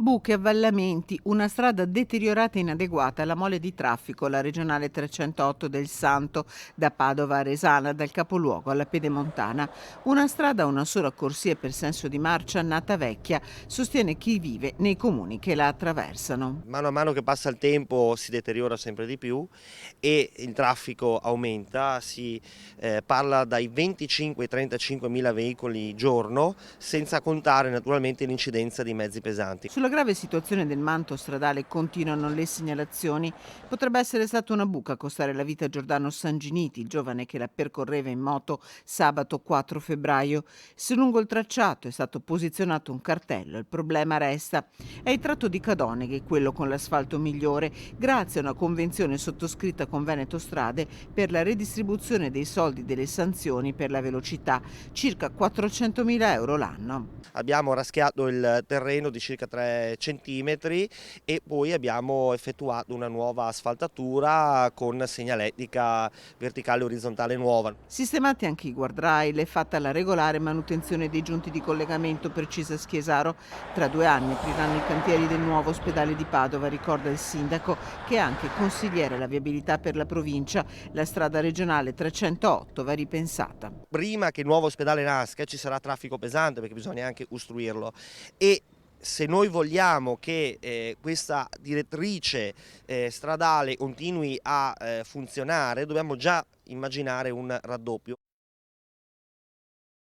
Buche, avvallamenti, una strada deteriorata e inadeguata, la mole di traffico, la regionale 308 del Santo, da Padova a Resana, dal capoluogo alla Pedemontana. Una strada a una sola corsia per senso di marcia, nata vecchia, sostiene chi vive nei comuni che la attraversano. Mano a mano che passa il tempo si deteriora sempre di più e il traffico aumenta, si parla dai 25 ai 35 mila veicoli giorno, senza contare naturalmente l'incidenza di mezzi pesanti. Sulla grave situazione del manto stradale continuano le segnalazioni. Potrebbe essere stata una buca a costare la vita a Giordano Sanginiti, il giovane che la percorreva in moto sabato 4 febbraio. Se lungo il tracciato è stato posizionato un cartello, il problema resta. È il tratto di Cadoneghe, quello con l'asfalto migliore, grazie a una convenzione sottoscritta con Veneto Strade per la redistribuzione dei soldi delle sanzioni per la velocità, circa 400.000 euro l'anno. Abbiamo raschiato il terreno di circa 3 centimetri e poi abbiamo effettuato una nuova asfaltatura con segnaletica verticale e orizzontale nuova. Sistemati anche i guardrail e fatta la regolare manutenzione dei giunti di collegamento, precisa Schiesaro. Tra 2 anni apriranno i cantieri del nuovo ospedale di Padova, ricorda il sindaco, che è anche consigliere alla viabilità per la provincia. La strada regionale 308 va ripensata. Prima che il nuovo ospedale nasca ci sarà traffico pesante perché bisogna anche costruirlo e se noi vogliamo che questa direttrice stradale continui a funzionare dobbiamo già immaginare un raddoppio.